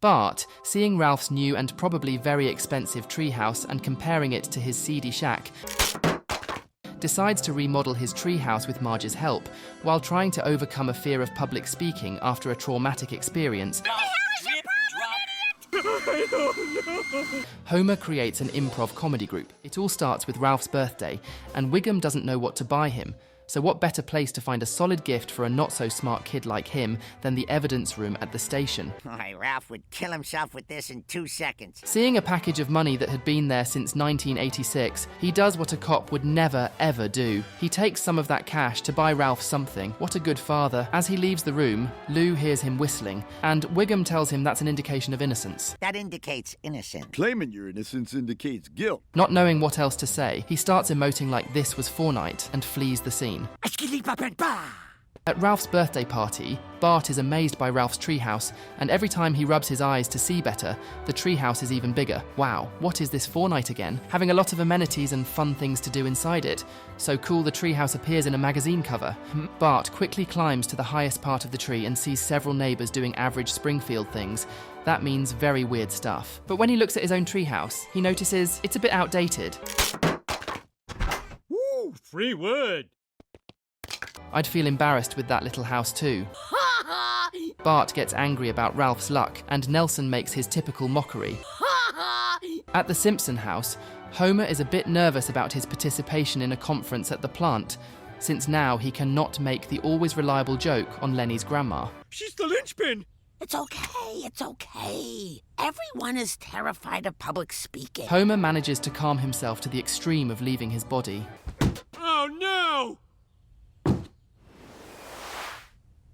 Bart, seeing Ralph's new and probably very expensive treehouse and comparing it to his seedy shack, decides to remodel his treehouse with Marge's help, while trying to overcome a fear of public speaking after a traumatic experience. Homer creates an improv comedy group. It all starts with Ralph's birthday, and Wiggum doesn't know what to buy him. So what better place to find a solid gift for a not-so-smart kid like him than the evidence room at the station? Why, Ralph would kill himself with this in 2 seconds. Seeing a package of money that had been there since 1986, he does what a cop would never, ever do. He takes some of that cash to buy Ralph something. What a good father. As he leaves the room, Lou hears him whistling, and Wiggum tells him that's an indication of innocence. That indicates innocence. Claiming your innocence indicates guilt. Not knowing what else to say, he starts emoting like this was Fortnite and flees the scene. At Ralph's birthday party, Bart is amazed by Ralph's treehouse, and every time he rubs his eyes to see better, the treehouse is even bigger. Wow, what is this Fortnite again? Having a lot of amenities and fun things to do inside it. So cool the treehouse appears in a magazine cover. Bart quickly climbs to the highest part of the tree and sees several neighbours doing average Springfield things. That means very weird stuff. But when he looks at his own treehouse, he notices it's a bit outdated. Woo, free wood! I'd feel embarrassed with that little house too. Bart gets angry about Ralph's luck, and Nelson makes his typical mockery. At the Simpson house, Homer is a bit nervous about his participation in a conference at the plant, since now he cannot make the always reliable joke on Lenny's grandma. She's the linchpin! It's okay. Everyone is terrified of public speaking. Homer manages to calm himself to the extreme of leaving his body. Oh no!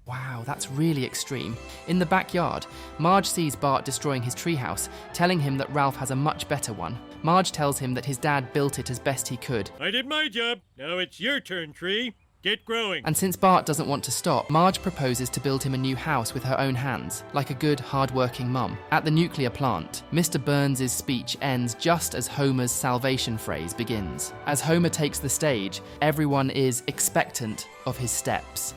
Wow, that's really extreme. In the backyard, Marge sees Bart destroying his treehouse, telling him that Ralph has a much better one. Marge tells him that his dad built it as best he could. I did my job. Now it's your turn, Tree. Get growing. And since Bart doesn't want to stop, Marge proposes to build him a new house with her own hands, like a good, hard-working mum. At the nuclear plant, Mr. Burns' speech ends just as Homer's salvation phrase begins. As Homer takes the stage, everyone is expectant of his steps.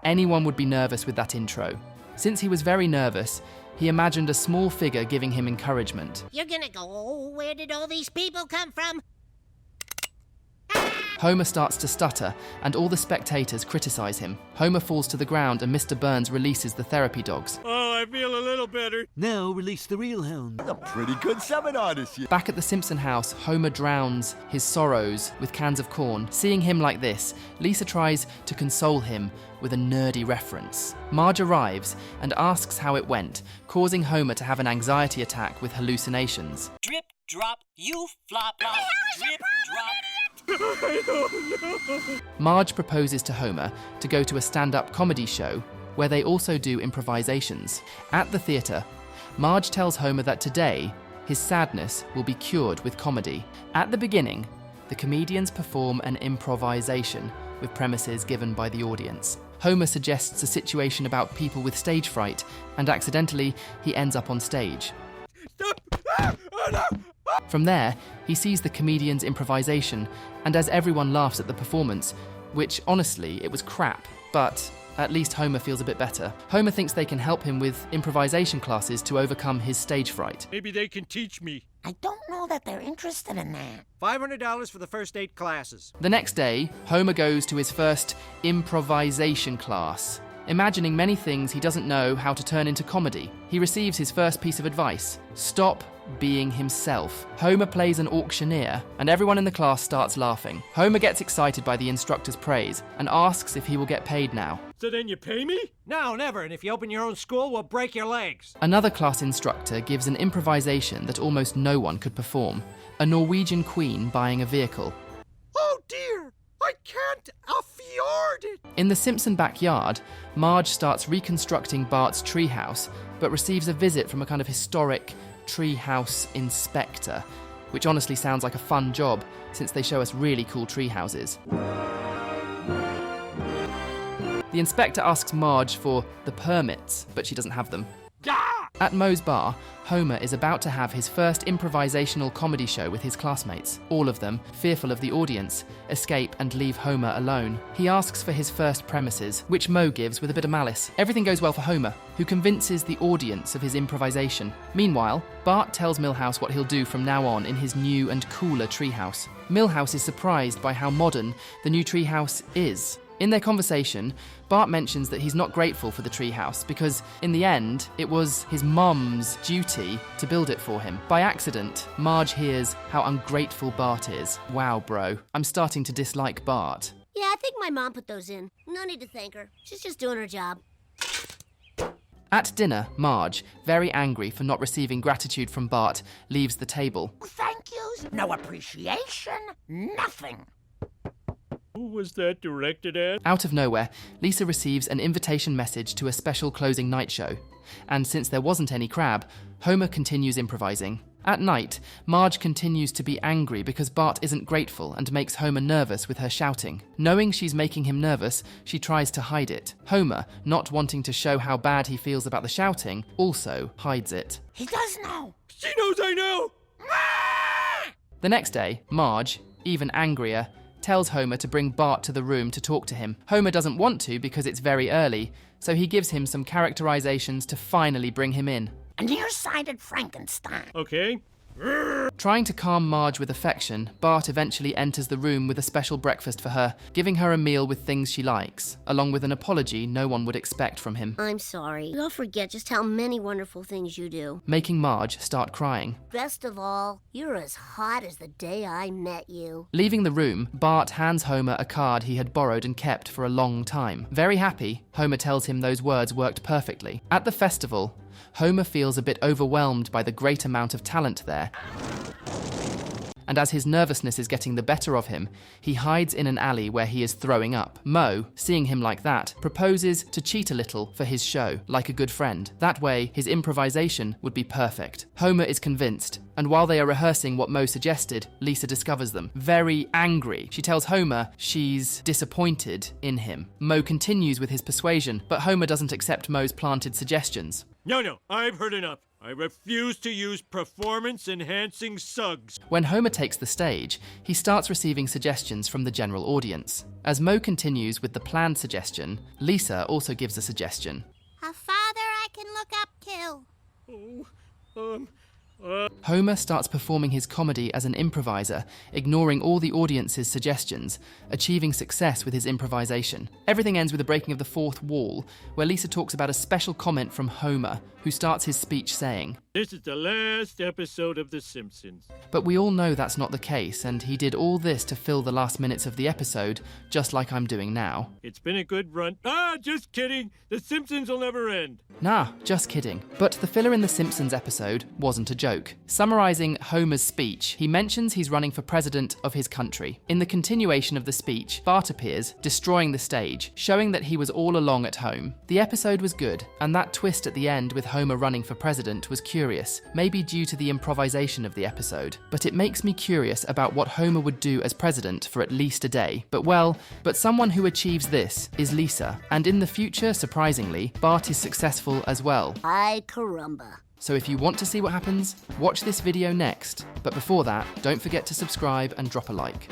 Anyone would be nervous with that intro. Since he was very nervous, he imagined a small figure giving him encouragement. You're gonna go, oh, where did all these people come from? Homer starts to stutter, and all the spectators criticize him. Homer falls to the ground, and Mr. Burns releases the therapy dogs. Oh, I feel a little better. Now release the real hound. A pretty good seminar this year. Back at the Simpson house, Homer drowns his sorrows with cans of corn. Seeing him like this, Lisa tries to console him with a nerdy reference. Marge arrives and asks how it went, causing Homer to have an anxiety attack with hallucinations. Drip, drop, you flop, flop. Drip, drop. Marge proposes to Homer to go to a stand-up comedy show where they also do improvisations. At the theatre, Marge tells Homer that today, his sadness will be cured with comedy. At the beginning, the comedians perform an improvisation with premises given by the audience. Homer suggests a situation about people with stage fright, and accidentally, he ends up on stage. Stop! Ah! Oh no! From there, he sees the comedian's improvisation, and as everyone laughs at the performance, which honestly, it was crap, but at least Homer feels a bit better. Homer thinks they can help him with improvisation classes to overcome his stage fright. Maybe they can teach me. I don't know that they're interested in that. $500 for the first 8 classes. The next day, Homer goes to his first improvisation class. Imagining many things he doesn't know how to turn into comedy, he receives his first piece of advice: stop being himself. Homer plays an auctioneer, and everyone in the class starts laughing. Homer gets excited by the instructor's praise and asks if he will get paid now. So then you pay me? No, never. And if you open your own school, we'll break your legs. Another class instructor gives an improvisation that almost no one could perform: a Norwegian queen buying a vehicle. Oh dear, I can't afford it. In the Simpson backyard, Marge starts reconstructing Bart's treehouse, but receives a visit from a kind of historic treehouse inspector, which honestly sounds like a fun job, since they show us really cool treehouses. The inspector asks Marge for the permits, but she doesn't have them. At Moe's bar, Homer is about to have his first improvisational comedy show with his classmates. All of them, fearful of the audience, escape and leave Homer alone. He asks for his first premises, which Moe gives with a bit of malice. Everything goes well for Homer, who convinces the audience of his improvisation. Meanwhile, Bart tells Milhouse what he'll do from now on in his new and cooler treehouse. Milhouse is surprised by how modern the new treehouse is. In their conversation, Bart mentions that he's not grateful for the treehouse because, in the end, it was his mum's duty to build it for him. By accident, Marge hears how ungrateful Bart is. Wow, bro. I'm starting to dislike Bart. Yeah, I think my mom put those in. No need to thank her. She's just doing her job. At dinner, Marge, very angry for not receiving gratitude from Bart, leaves the table. Thank yous, no appreciation, nothing. Who was that directed at? Out of nowhere, Lisa receives an invitation message to a special closing night show. And since there wasn't any crab, Homer continues improvising. At night, Marge continues to be angry because Bart isn't grateful and makes Homer nervous with her shouting. Knowing she's making him nervous, she tries to hide it. Homer, not wanting to show how bad he feels about the shouting, also hides it. He does know. She knows I know! The next day, Marge, even angrier, tells Homer to bring Bart to the room to talk to him. Homer doesn't want to because it's very early, so he gives him some characterizations to finally bring him in. A nearsighted Frankenstein. Okay. Trying to calm Marge with affection, Bart eventually enters the room with a special breakfast for her, giving her a meal with things she likes, along with an apology no one would expect from him, I'm sorry. Don't forget just how many wonderful things you do. making Marge start crying. Best of all, you're as hot as the day I met you. Leaving the room, Bart hands Homer a card he had borrowed and kept for a long time. Very happy, Homer tells him those words worked perfectly. At the festival, Homer feels a bit overwhelmed by the great amount of talent there. And as his nervousness is getting the better of him, he hides in an alley where he is throwing up. Moe, seeing him like that, proposes to cheat a little for his show, like a good friend. That way, his improvisation would be perfect. Homer is convinced, and while they are rehearsing what Moe suggested, Lisa discovers them. Very angry, she tells Homer she's disappointed in him. Moe continues with his persuasion, but Homer doesn't accept Moe's planted suggestions. No, I've heard enough. I refuse to use performance-enhancing sugs. When Homer takes the stage, he starts receiving suggestions from the general audience. As Moe continues with the planned suggestion, Lisa also gives a suggestion. A father I can look up to. Homer starts performing his comedy as an improviser, ignoring all the audience's suggestions, achieving success with his improvisation. Everything ends with a breaking of the fourth wall, where Lisa talks about a special comment from Homer, who starts his speech saying, This is the last episode of The Simpsons. but we all know that's not the case, and he did all this to fill the last minutes of the episode, just like I'm doing now. It's been a good run. Just kidding. The Simpsons will never end. Nah, just kidding. But the filler in the Simpsons episode wasn't a joke. Summarizing Homer's speech, he mentions he's running for president of his country. In the continuation of the speech, Bart appears, destroying the stage, showing that he was all along at home. The episode was good, and that twist at the end with Homer running for president was curious, maybe due to the improvisation of the episode. But it makes me curious about what Homer would do as president for at least a day. But someone who achieves this is Lisa, and in the future, surprisingly, Bart is successful as well. Ay caramba. So if you want to see what happens, watch this video next. But before that, don't forget to subscribe and drop a like.